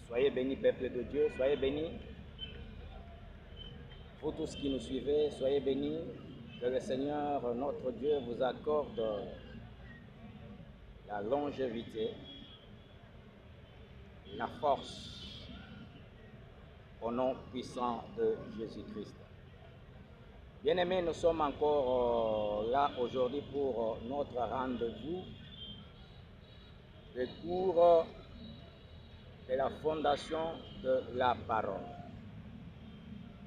Soyez bénis, peuple de Dieu, soyez bénis. Vous tous qui nous suivez, soyez bénis. Que le Seigneur, notre Dieu, vous accorde la longévité, la force, au nom puissant de Jésus-Christ. Bien-aimés, nous sommes encore là aujourd'hui pour notre rendez-vous de cours de la fondation de la parole.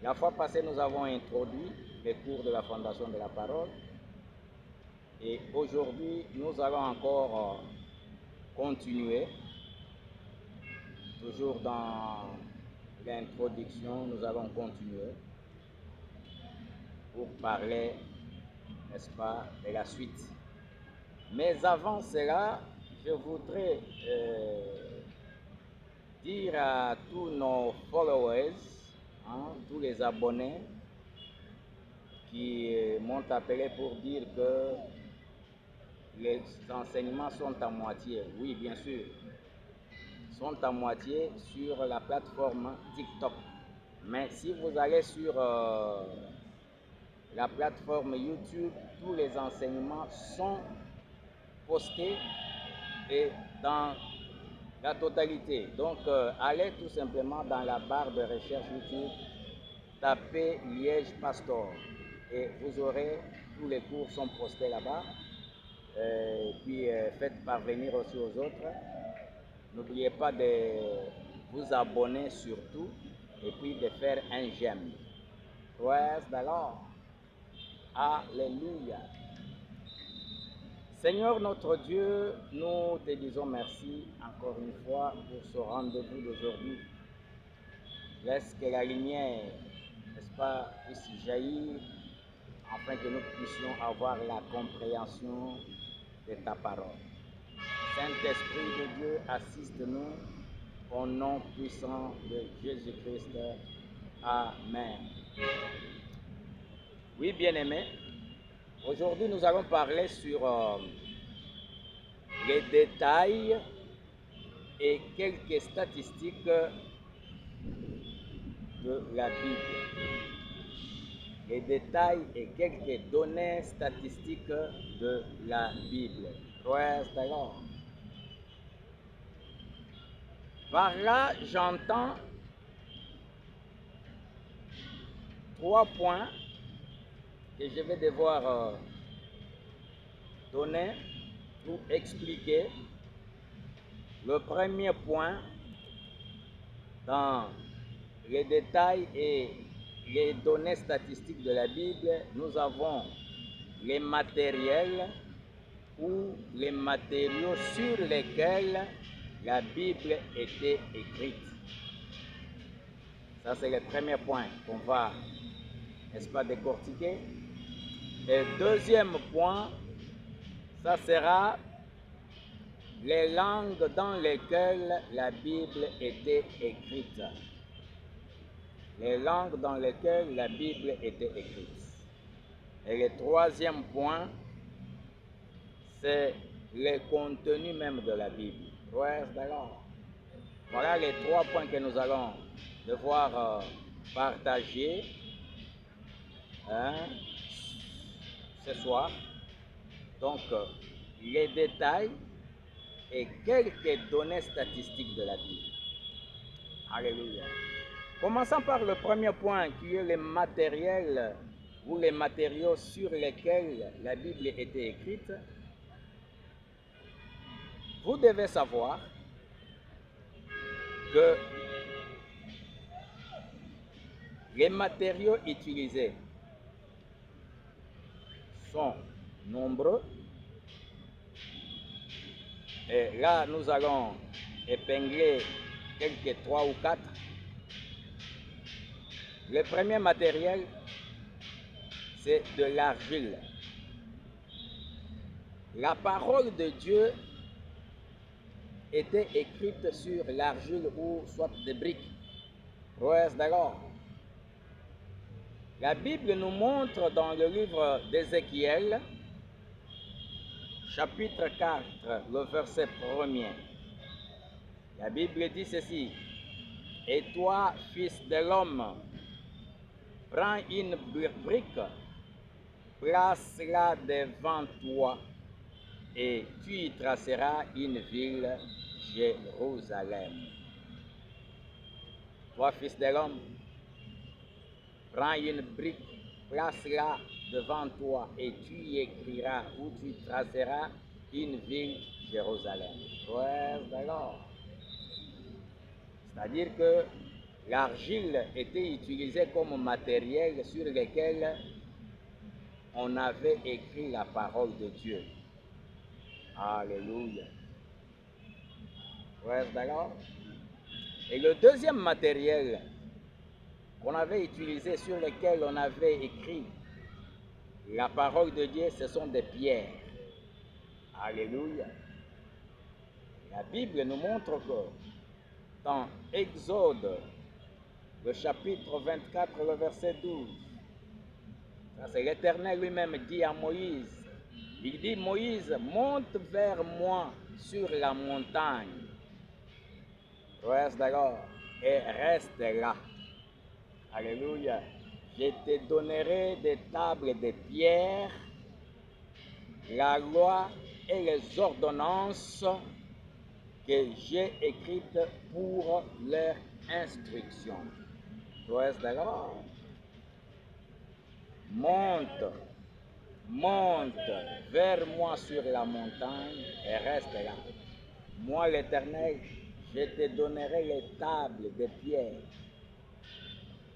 La fois passée, nous avons introduit les cours de la fondation de la parole et aujourd'hui, nous allons encore continuer, toujours dans l'introduction, nous allons continuer pour parler, n'est-ce pas, de la suite. Mais avant cela, je voudrais dire à tous nos followers, tous les abonnés qui m'ont appelé pour dire que les enseignements sont à moitié. Oui, bien sûr, sont à moitié sur la plateforme TikTok. Mais si vous allez sur la plateforme YouTube, tous les enseignements sont postés et dans la totalité. Donc, allez tout simplement dans la barre de recherche YouTube, tapez Liège Pastor et vous aurez, tous les cours sont postés là-bas. Puis faites parvenir aussi aux autres. N'oubliez pas de vous abonner surtout et puis de faire un j'aime. Praise the Lord. Alléluia. Seigneur notre Dieu, nous te disons merci encore une fois pour ce rendez-vous d'aujourd'hui. Laisse que la lumière, n'est-ce pas, puisse jaillir afin que nous puissions avoir la compréhension de ta parole. Saint-Esprit de Dieu, assiste-nous au nom puissant de Jésus-Christ. Amen. Oui, bien-aimés, aujourd'hui nous allons parler sur les détails et quelques statistiques de la Bible. Les détails et quelques données statistiques de la Bible. Praise the Lord. Par là, j'entends 3 points que je vais devoir donner ou expliquer. Le premier point, dans les détails et les données statistiques de la Bible, nous avons les matériels ou les matériaux sur lesquels la Bible était écrite. Ça, c'est le premier point qu'on va, n'est-ce pas, décortiquer. Et deuxième point, ça sera les langues dans lesquelles la Bible était écrite. Les langues dans lesquelles la Bible était écrite. Et le troisième point, c'est le contenu même de la Bible. Voilà les 3 points que nous allons devoir partager ce soir. Donc, les détails et quelques données statistiques de la Bible. Alléluia. Commençons par le premier point qui est le matériel ou les matériaux sur lesquels la Bible était écrite. Vous devez savoir que les matériaux utilisés sont nombreux. Et là, nous allons épingler quelques 3 ou 4. Le premier matériel, c'est de l'argile. La parole de Dieu était écrite sur l'argile ou soit des briques. Praise the Lord. La Bible nous montre dans le livre d'Ézéchiel, chapitre 4, le verset 1er. La Bible dit ceci: Et toi, fils de l'homme, prends une brique, place-la devant toi, et tu y traceras une ville, Jérusalem. Toi, fils de l'homme, prends une brique, place-la devant toi, et tu y écriras ou tu traceras une ville, Jérusalem. Praise the Lord. C'est-à-dire que l'argile était utilisée comme matériel sur lequel on avait écrit la parole de Dieu. Alléluia. Praise the Lord. Et le deuxième matériel qu'on avait utilisé, sur lequel on avait écrit la parole de Dieu, ce sont des pierres. Alléluia. La Bible nous montre que dans Exode, le chapitre 24, le verset 12, ça c'est l'Éternel lui-même dit à Moïse, il dit, Moïse, monte vers moi sur la montagne, praise the Lord, et reste là. Alléluia. Je te donnerai des tables de pierre, la loi et les ordonnances que j'ai écrites pour leur instruction. Praise the Lord. Monte vers moi sur la montagne et reste là. Moi, l'Éternel, je te donnerai les tables de pierre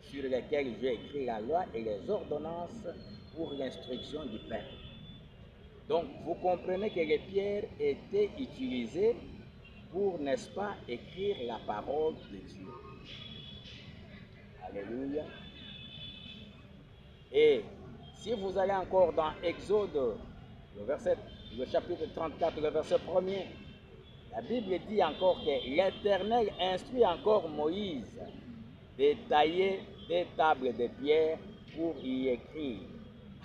sur lesquelles j'ai écrit la loi et les ordonnances pour l'instruction du peuple. Donc, vous comprenez que les pierres étaient utilisées pour, n'est-ce pas, écrire la parole de Dieu. Alléluia. Et si vous allez encore dans Exode, le chapitre 34, le verset 1er, la Bible dit encore que l'Éternel instruit encore Moïse de tailler des tables de pierre pour y écrire.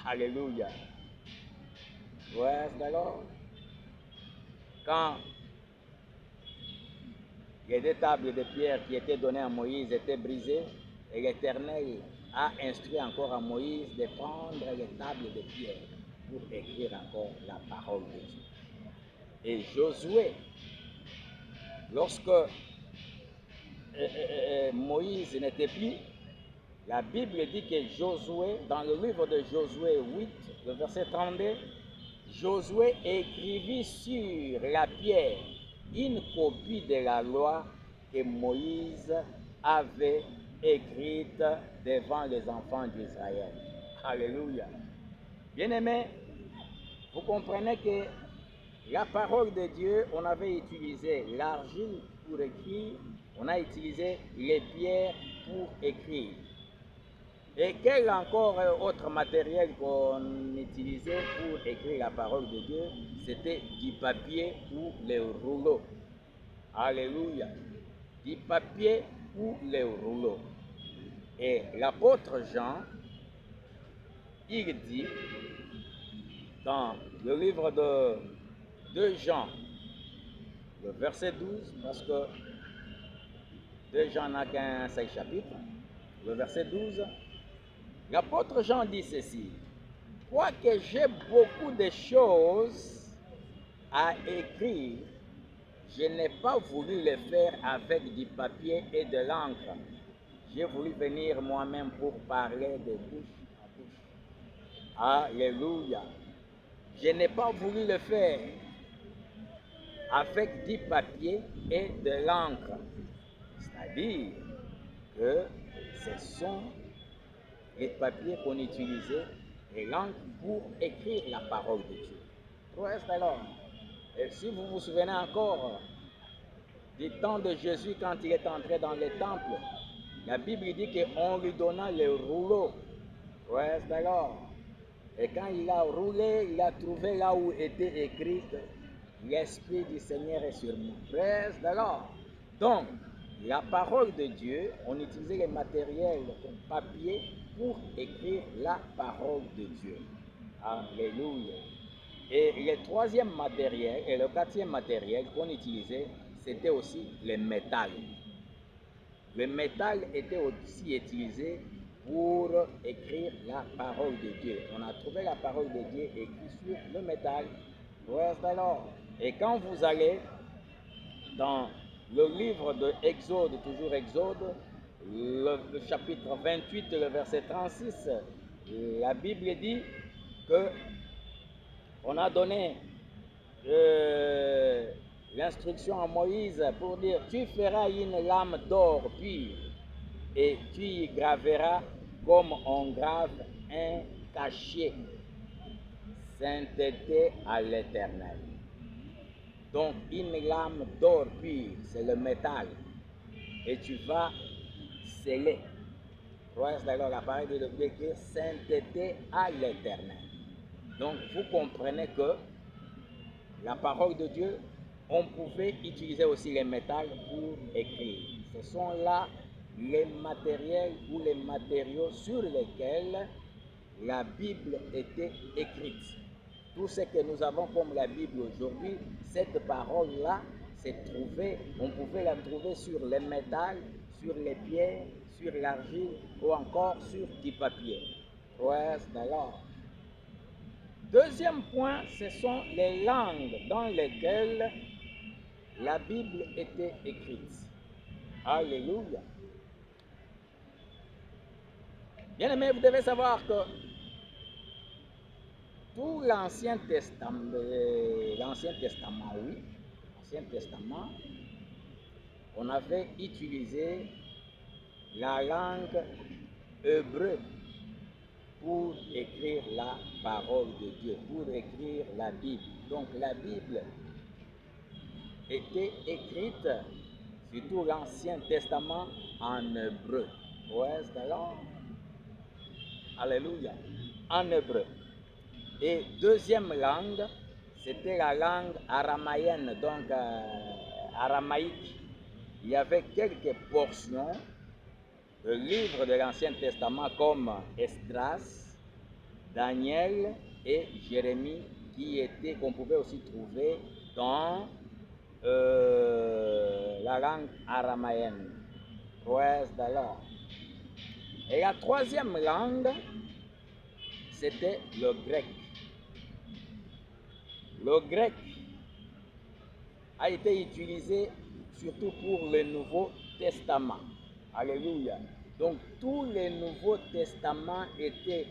Alléluia. Praise the Lord. Quand les deux tables de pierre qui étaient données à Moïse étaient brisées, et l'Éternel a instruit encore à Moïse de prendre les tables de pierre pour écrire encore la parole de Dieu. Et Josué, lorsque Moïse n'était plus, la Bible dit que Josué, dans le livre de Josué 8, le verset 32, Josué écrivit sur la pierre une copie de la loi que Moïse avait écrite devant les enfants d'Israël. Alléluia. Bien-aimés, vous comprenez que la parole de Dieu, on avait utilisé l'argile pour écrire, on a utilisé les pierres pour écrire. Et quel encore autre matériel qu'on utilisait pour écrire la parole de Dieu? C'était du papier ou les rouleaux. Alléluia. Du papier ou les rouleaux. Et l'apôtre Jean, il dit dans le livre de Jean, le verset 12, parce que 2 Jean n'a qu'un seul chapitre, le verset 12, l'apôtre Jean dit ceci, quoique j'ai beaucoup de choses à écrire, je n'ai pas voulu le faire avec du papier et de l'encre. J'ai voulu venir moi-même pour parler de bouche à bouche. Alléluia. Je n'ai pas voulu le faire avec du papier et de l'encre. C'est-à-dire que ce sont les papiers qu'on utilisait et l'encre pour écrire la parole de Dieu. Praise the Lord. Et si vous vous souvenez encore du temps de Jésus quand il est entré dans le temple, la Bible dit qu'on lui donna le rouleau. Praise the Lord. Et quand il a roulé, il a trouvé là où était écrit l'Esprit du Seigneur est sur moi. Praise the Lord. Donc, la parole de Dieu, on utilisait les matériels comme papier pour écrire la parole de Dieu. Alléluia. Et le troisième matériel et le quatrième matériel qu'on utilisait, c'était aussi le métal. le métal était aussi utilisé pour écrire la parole de Dieu. On a trouvé la parole de Dieu écrite sur le métal. Alors, et quand vous allez dans le livre de Exode, toujours Exode, le chapitre 28, le verset 36, la Bible dit que on a donné l'instruction à Moïse pour dire: tu feras une lame d'or pure et tu y graveras comme on grave un cachet, sainteté à l'Éternel. Donc une lame d'or pure, c'est le métal, et tu vas sceller. Alors la parole de Dieu est sainteté à l'Éternel. Donc vous comprenez que la parole de Dieu, on pouvait utiliser aussi les métals pour écrire. Ce sont là les matériels ou les matériaux sur lesquels la Bible était écrite. Tout ce que nous avons comme la Bible aujourd'hui, cette parole-là s'est trouvée, on pouvait la trouver sur les métals, sur les pierres, sur l'argile ou encore sur du papier. Deuxième point, ce sont les langues dans lesquelles la Bible était écrite. Alléluia. Bien aimé, vous devez savoir que tout l'Ancien Testament, on avait utilisé la langue hébreu pour écrire la parole de Dieu, pour écrire la Bible. Donc la Bible était écrite, surtout l'Ancien Testament, en hébreu. Alors, alléluia, en hébreu. Et deuxième langue, c'était la langue araméenne, donc aramaïque. Il y avait quelques portions de livres de l'Ancien Testament comme Esdras, Daniel et Jérémie qu'on pouvait aussi trouver dans la langue araméenne. Et la troisième langue, c'était le grec. Le grec a été utilisé surtout pour le Nouveau Testament. Alléluia. Donc tous les Nouveaux Testaments étaient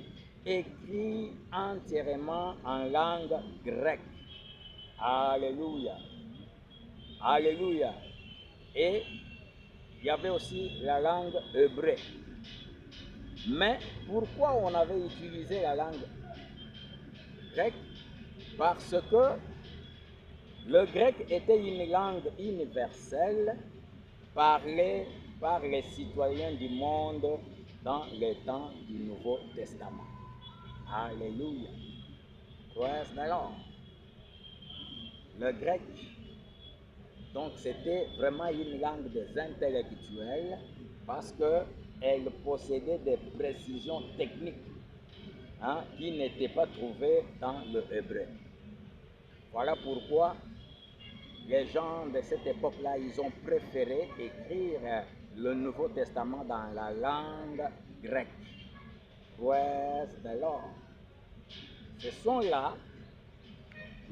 écrits entièrement en langue grecque. Alléluia. Alléluia. Et il y avait aussi la langue hébreu. Mais pourquoi on avait utilisé la langue grecque? Parce que le grec était une langue universelle parlée par les citoyens du monde dans les temps du Nouveau Testament. Alléluia. Le grec, donc c'était vraiment une langue des intellectuels parce qu'elle possédait des précisions techniques qui n'étaient pas trouvées dans le hébreu. Voilà pourquoi les gens de cette époque-là, ils ont préféré écrire le Nouveau Testament dans la langue grecque. Ce sont là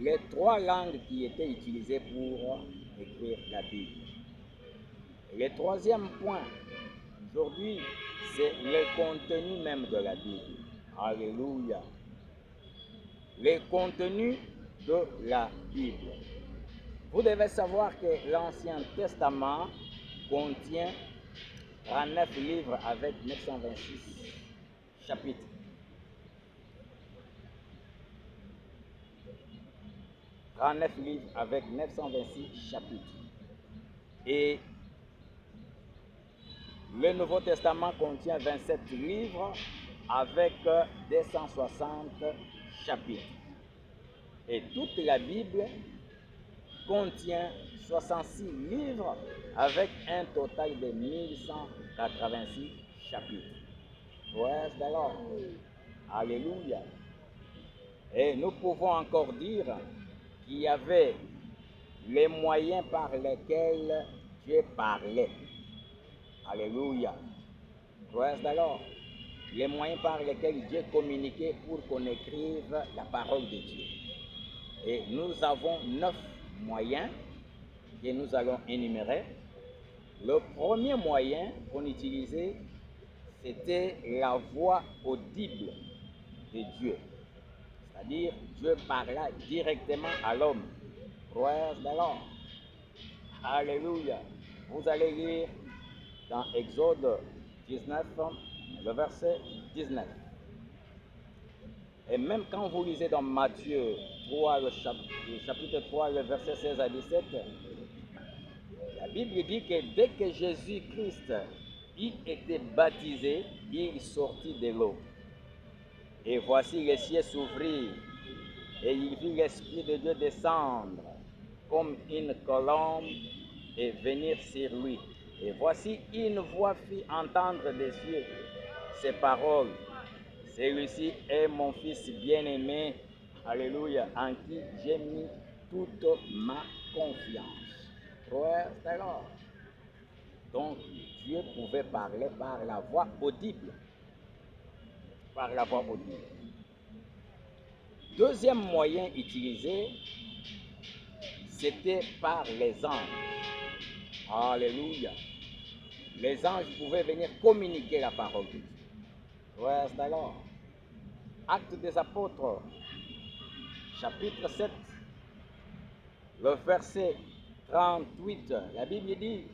les trois langues qui étaient utilisées pour écrire la Bible. Et le troisième point, aujourd'hui, c'est le contenu même de la Bible. Alléluia. Le contenu de la Bible. Vous devez savoir que l'Ancien Testament contient 39 livres avec 926 chapitres. Livres avec 926 chapitres. Et le Nouveau Testament contient 27 livres avec 260 chapitres. Et toute la Bible contient 66 livres avec un total de 1186 chapitres. Alors, alléluia. Et nous pouvons encore dire qu'il y avait les moyens par lesquels Dieu parlait. Alléluia. Gloire alors. Les moyens par lesquels Dieu communiquait pour qu'on écrive la parole de Dieu. Et nous avons 9 moyens que nous allons énumérer. Le premier moyen qu'on utilisait, c'était la voix audible de Dieu. C'est-à-dire, Dieu parla directement à l'homme. Gloire alors. Alléluia. Vous allez lire dans Exode 19, le verset 19. Et même quand vous lisez dans Matthieu 3, le chapitre 3, le verset 16 à 17, la Bible dit que dès que Jésus-Christ y était baptisé, il sortit de l'eau. Et voici les cieux s'ouvrirent, et il vit l'Esprit de Dieu descendre comme une colombe et venir sur lui. Et voici une voix fit entendre des cieux ces paroles. Celui-ci est mon fils bien-aimé, alléluia, en qui j'ai mis toute ma confiance. Gloire alors. Donc Dieu pouvait parler par la voix audible. Par la voix audible. Deuxième moyen utilisé, c'était par les anges. Alléluia. Les anges pouvaient venir communiquer la parole de Dieu. Gloire alors. Actes des apôtres, chapitre 7, le verset 38, la Bible dit,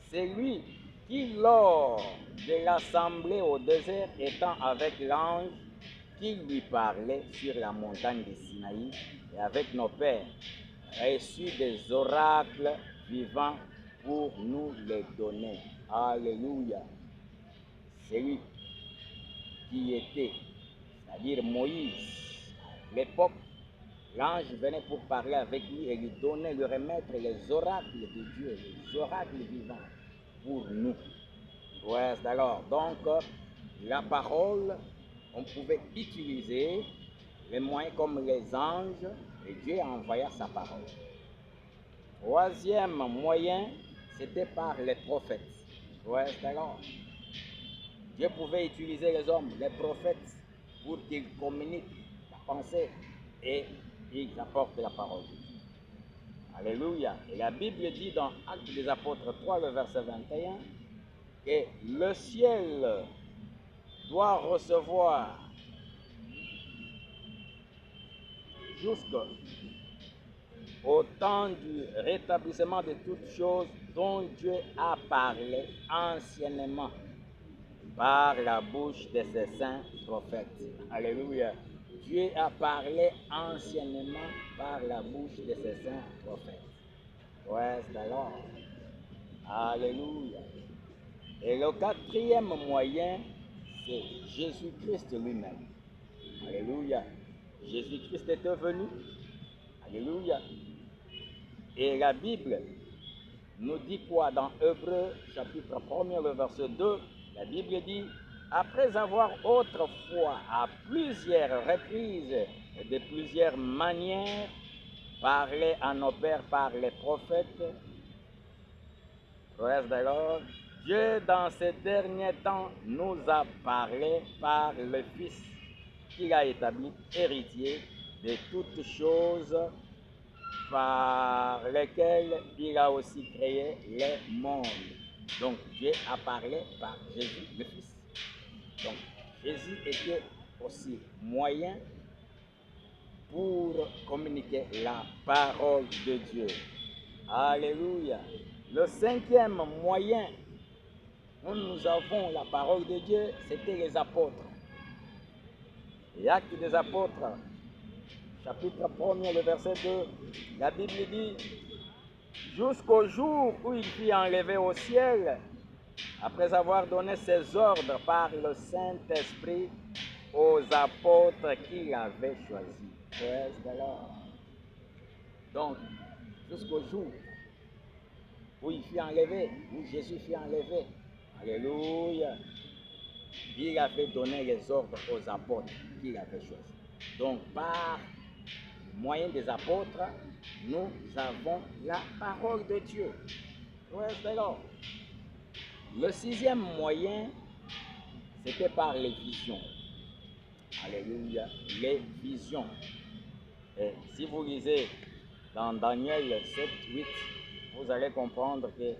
c'est lui qui, lors de l'assemblée au désert, étant avec l'ange qui lui parlait sur la montagne de Sinaï et avec nos pères, reçut des oracles vivants pour nous les donner. Alléluia. C'est lui qui était, c'est-à-dire Moïse. À l'époque, l'ange venait pour parler avec lui et lui donner, lui remettre les oracles de Dieu, les oracles vivants pour nous. Ouais, alors, donc, la parole, on pouvait utiliser les moyens comme les anges et Dieu envoya sa parole. Troisième moyen, c'était par les prophètes. Ouais, alors, Dieu pouvait utiliser les hommes, les prophètes, pour qu'ils communiquent la pensée et ils apportent la parole. Alléluia. Et la Bible dit dans Actes des Apôtres 3, le verset 21, que le ciel doit recevoir jusqu'au temps du rétablissement de toutes choses dont Dieu a parlé anciennement par la bouche de ses saints prophètes. Alléluia. Dieu a parlé anciennement par la bouche de ses saints prophètes. Ouais, c'est alors. Alléluia. Et le quatrième moyen, c'est Jésus-Christ lui-même. Alléluia. Jésus-Christ était venu. Alléluia. Et la Bible nous dit quoi dans Hébreux, chapitre 1er, le verset 2, la Bible dit, après avoir autrefois à plusieurs reprises et de plusieurs manières parlé à nos pères par les prophètes, Dieu dans ces derniers temps nous a parlé par le Fils qu'il a établi héritier de toutes choses par lesquelles il a aussi créé les mondes. Donc Dieu a parlé par Jésus le Fils. Donc Jésus était aussi moyen pour communiquer la parole de Dieu. Alléluia. Le cinquième moyen où nous avons la parole de Dieu, c'était les apôtres. Et Actes des Apôtres, chapitre 1er, le verset 2, la Bible dit, jusqu'au jour où il fut enlevé au ciel, après avoir donné ses ordres par le Saint-Esprit aux apôtres qu'il avait choisis. Donc, jusqu'au jour où il fut enlevé, où Jésus fut enlevé, alléluia, il avait donné les ordres aux apôtres qu'il avait choisis. Donc, par moyen des apôtres, nous avons la parole de Dieu. Le sixième moyen, c'était par les visions. Alléluia, les visions. Et si vous lisez dans Daniel 7, 8, vous allez comprendre que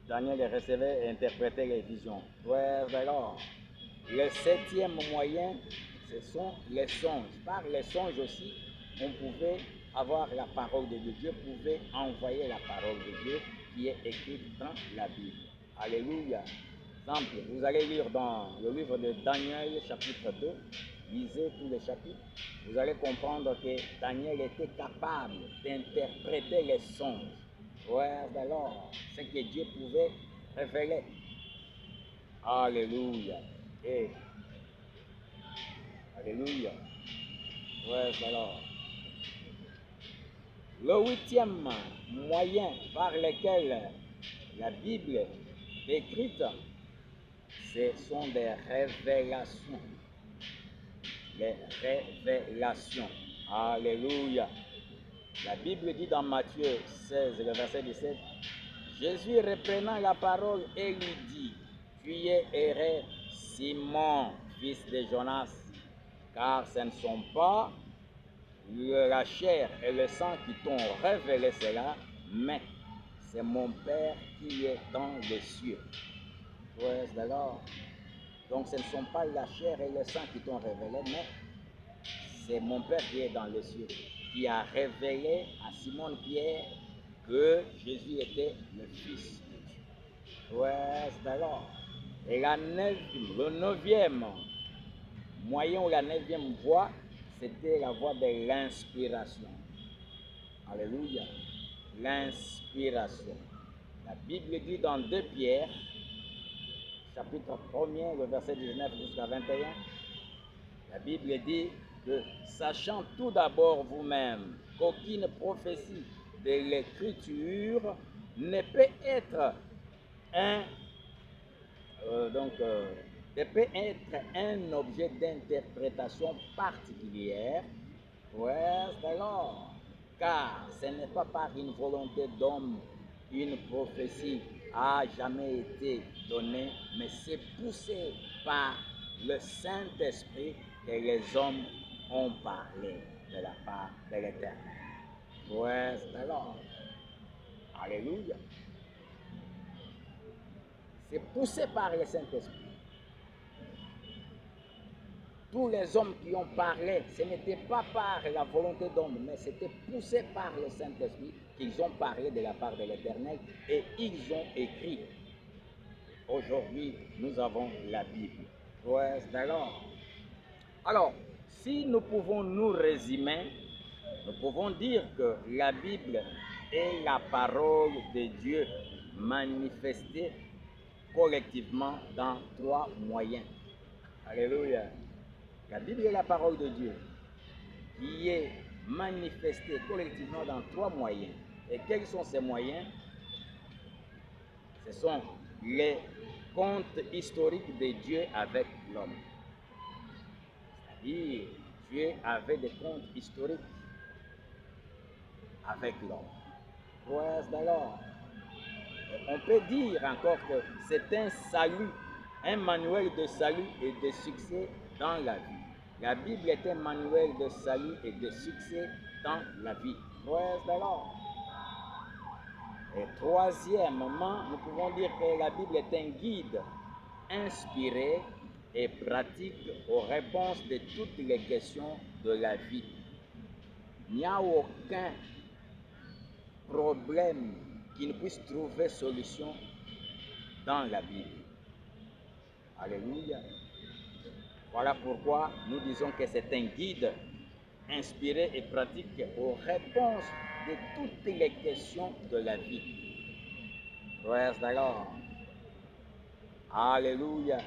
Daniel recevait et interprétait les visions. Ouais, alors, le septième moyen, ce sont les songes. Par les songes aussi, on pouvait avoir la parole de Dieu. Dieu pouvait envoyer la parole de Dieu qui est écrite dans la Bible. Alléluia. Exemple, vous allez lire dans le livre de Daniel, chapitre 2, lisez tous les chapitres, vous allez comprendre que Daniel était capable d'interpréter les songes. Ouais, alors, ce que Dieu pouvait révéler. Alléluia. Et alléluia. Ouais, alors. Le huitième moyen par lequel la Bible est écrite, ce sont des révélations. Les révélations. Alléluia. La Bible dit dans Matthieu 16, le verset 17, Jésus reprenant la parole et lui dit, tu es erré, Simon, fils de Jonas, car ce ne sont pas la chair et le sang qui t'ont révélé cela, mais c'est mon Père qui est dans les cieux. Ouais, d'accord. Donc ce ne sont pas la chair et le sang qui t'ont révélé, mais c'est mon Père qui est dans les cieux, qui a révélé à Simon-Pierre que Jésus était le Fils de Dieu. Ouais, d'accord. Et le neuvième moyen ou la neuvième voie, c'était la voie de l'inspiration. Alléluia. L'inspiration. La Bible dit dans 2 Pierre, chapitre 1er, le verset 19 jusqu'à 21, la Bible dit que, sachant tout d'abord vous-même qu'aucune prophétie de l'Écriture ne peut être un objet d'interprétation particulière. Ouais, alors, car ce n'est pas par une volonté d'homme une prophétie a jamais été donnée, mais c'est poussé par le Saint-Esprit que les hommes ont parlé de la part de l'Éternel. Ouais, alors, alléluia. C'est poussé par le Saint-Esprit. Tous les hommes qui ont parlé, ce n'était pas par la volonté d'homme, mais c'était poussé par le Saint-Esprit qu'ils ont parlé de la part de l'Éternel et ils ont écrit. Aujourd'hui, nous avons la Bible. Ouais, d'accord. Alors, si nous pouvons nous résumer, nous pouvons dire que la Bible est la parole de Dieu manifestée collectivement dans 3 moyens. Alléluia. La Bible est la parole de Dieu qui est manifestée collectivement dans 3 moyens. Et quels sont ces moyens? Ce sont les contes historiques de Dieu avec l'homme. C'est-à-dire, Dieu avait des contes historiques avec l'homme. Ouais, alors, on peut dire encore que c'est un salut, un manuel de salut et de succès dans la vie. La Bible est un manuel de salut et de succès dans la vie. Ouais, alors. Et troisièmement, nous pouvons dire que la Bible est un guide inspiré et pratique aux réponses de toutes les questions de la vie. Il n'y a aucun problème qui ne puisse trouver solution dans la Bible. Alléluia. Voilà pourquoi nous disons que c'est un guide inspiré et pratique aux réponses de toutes les questions de la vie. Praise the Lord. Alléluia.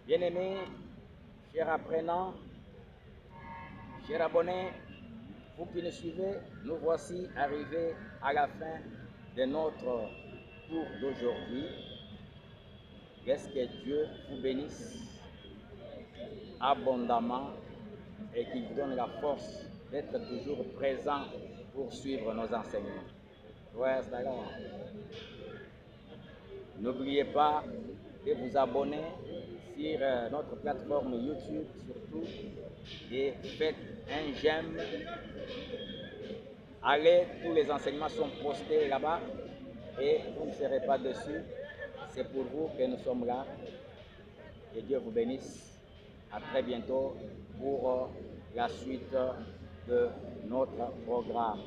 Bien-aimés, chers apprenants, chers abonnés, vous qui nous suivez, nous voici arrivés à la fin de notre cours d'aujourd'hui. Laisse que Dieu vous bénisse abondamment et qu'il vous donne la force d'être toujours présent pour suivre nos enseignements. Praise the Lord. N'oubliez pas de vous abonner sur notre plateforme YouTube surtout et faites un j'aime. Allez, tous les enseignements sont postés là-bas et vous ne serez pas dessus. C'est pour vous que nous sommes là. Que Dieu vous bénisse. À très bientôt pour la suite de notre programme.